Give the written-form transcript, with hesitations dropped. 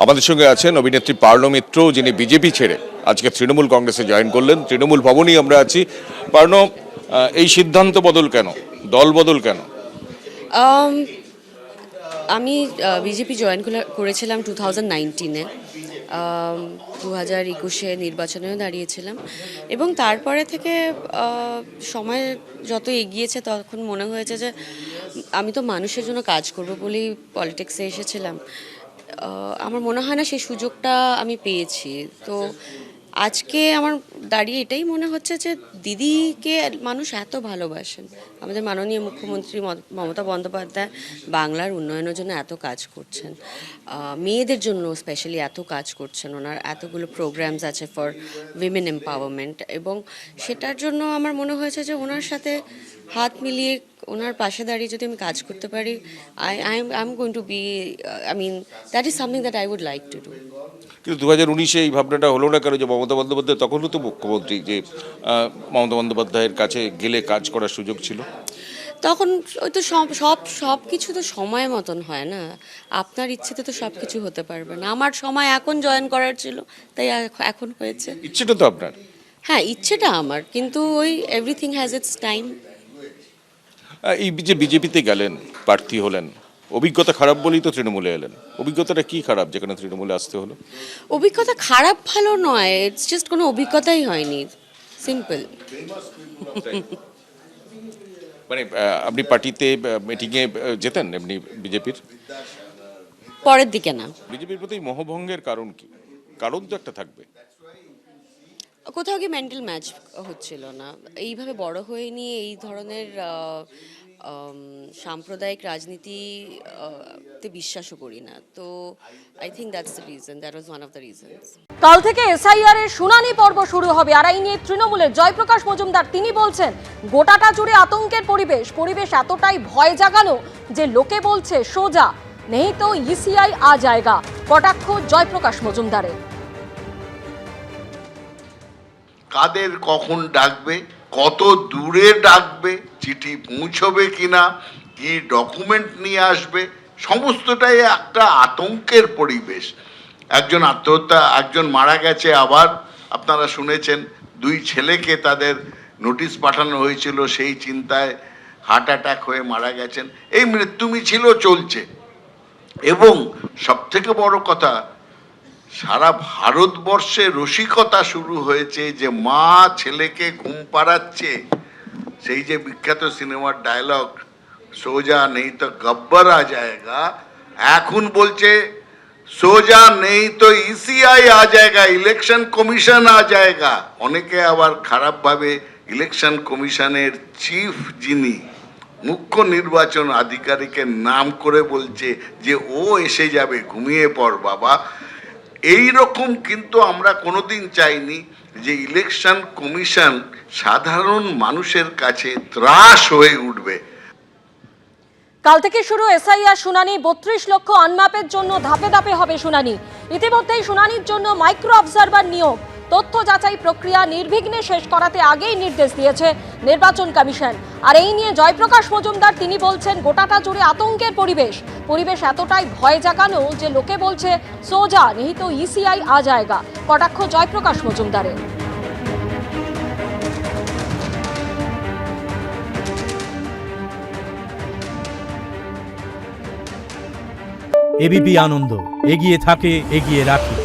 আমাদের সঙ্গে আছেন অভিনেত্রী পার্নো মিত্র, যিনি বিজেপি ছেড়ে আজকে তৃণমূল কংগ্রেসে জয়েন করলেন। তৃণমূল ভবনেই আমরা আছি। পার্নো, এই সিদ্ধান্ত বদল কেন, দল বদল কেন? আমি বিজেপি জয়েন করেছিলাম 2019-এ, 2021-এ নির্বাচনেও দাঁড়িয়েছিলাম এবং তারপরে থেকে সময় যত এগিয়েছে তখন মনে হয়েছে যে আমি তো মানুষের জন্য কাজ করব বলেই পলিটিক্সে এসেছিলাম। আমার মনে হয় না সেই সুযোগটা আমি পেয়েছি। তো আজকে আমার দাঁড়িয়ে এটাই মনে হচ্ছে যে দিদিকে মানুষ এত ভালোবাসেন। আমাদের মাননীয় মুখ্যমন্ত্রী মমতা বন্দ্যোপাধ্যায় বাংলার উন্নয়নের জন্য এত কাজ করছেন, মেয়েদের জন্য স্পেশালি এত কাজ করছেন। ওনার এতগুলো প্রোগ্রামস আছে ফর উইমেন এম্পাওয়ারমেন্ট, এবং সেটার জন্য আমার মনে হয়েছে যে ওনার সাথে হাত মিলিয়ে ওনার পাশে দাঁড়িয়ে যদি আমি কাজ করতে পারি, I am going to be, that is something that I would like to do. কিন্তু 2019-এ এই ভাবনাটা হলো না কেন যে মমতা বন্দ্যোপাধ্যায় তখনও তো মুখ্যমন্ত্রী, যে মমতা বন্দ্যোপাধ্যায়ের কাছে গেলে কাজ করার সুযোগ ছিল? তখন ওই তো সব কিছু তো সময় মতন হয় না। আপনার ইচ্ছেতে তো সব কিছু হতে পারবে না। আমার সময় এখন জয়েন করার ছিল, তাই এখন হয়েছে। ইচ্ছেটা তো আপনার? হ্যাঁ, ইচ্ছেটা আমার, কিন্তু ওই এভরিথিং হ্যাজ ইটস টাইম। এই যে বিজেপিতে গেলেন, প্রার্থী হলেন, অভিজ্ঞতা খারাপ বলেই তো তৃণমূলে এলেন। অভিজ্ঞতাটা কি খারাপ যেখানে তৃণমূলে আসতে হলো? অভিজ্ঞতা খারাপ ভালো নয়, ইটস জাস্ট কোনো অভিজ্ঞতাই হয়নি, সিম্পল। মানে আপনি পার্টিতে মিটিংয়ে যেতেন এমনি বিজেপির? পরের দিকে না। বিজেপির প্রতি মোহভঙ্গের কারণ কি? কারণ তো একটা থাকবে। কোথাও কি মেন্টাল ম্যাচ হচ্ছিল না। এইভাবে বড় হয়ে নিয়ে এই ধরনের সাম্প্রদায়িক রাজনীতি তে বিশ্বাসও করি না। তো I think that's the reason, that was one of the reasons. কাল থেকে এসআইআর এর শুনানি পর্ব শুরু হবে, আর এই নিয়ে তৃণমূলের জয়প্রকাশ মজুমদার তিনি বলছেন গোটাটা জুড়ে আতঙ্কের পরিবেশ এতটাই ভয় জাগানো যে লোকে বলছে সোজা নেই তো ইসিআই আ জায়গা। কটাক্ষ জয়প্রকাশ মজুমদারের। কাদের কখন ডাকবে, কত দূরে ডাকবে, চিঠি পৌঁছবে কিনা, কি ডকুমেন্ট নিয়ে আসবে, সমস্তটাই একটা আতঙ্কের পরিবেশ। একজন আত্মহত্যা, একজন মারা গেছে, আবার আপনারা শুনেছেন 2 ছেলেকে তাদের নোটিশ পাঠানো হয়েছিল, সেই চিন্তায় হার্ট অ্যাটাক হয়ে মারা গেছেন। এই মৃত্যু মিছিল চলছে এবং সবথেকে বড় কথা, সারা ভারতবর্ষে রসিকতা শুরু হয়েছে যে মা ছেলেকে ঘুম পাড়াচ্ছে। সেই যে বিখ্যাত সিনেমার ডায়লগ সোজা নেই তো গব্বর আ জায়গা, এখন বলছে সোজা নেই তো ইসিআই আ জায়গা, ইলেকশন কমিশন আ জায়গা। অনেকে আবার খারাপভাবে ইলেকশন কমিশনের চিফ যিনি মুখ্য নির্বাচন আধিকারিকের নাম করে বলছে যে ও এসে যাবে, ঘুমিয়ে পড় বাবা। এই রকম কিন্তু আমরা কোনোদিন চাইনি যে ইলেকশন কমিশন সাধারণ মানুষের কাছে ত্রাস হয়ে উঠবে। কাল থেকে শুরু এসআইআর শুনানি। 32 লক্ষ আনম্যাপের জন্য ধাপে ধাপে হবে শুনানি। ইতিমধ্যেই শুনানির জন্য মাইক্রো অবজারভার নিয়োগ, তথ্য যাচাই প্রক্রিয়া নির্বিঘ্নে শেষ করাতে আগেই নির্দেশ দিয়েছে নির্বাচন কমিশন। আর এই নিয়ে জয়প্রকাশ মজুমদার তিনি বলছেন গোটাটা জুড়ে আতঙ্কের পরিবেশ এতটাই ভয় জাগানো যে লোকে বলছে সোজা নিহিত ইসিআই আ জায়গা। কটাক্ষ জয়প্রকাশ মজুমদারের। এবিপি আনন্দ, এগিয়ে থাকে, এগিয়ে রাখে।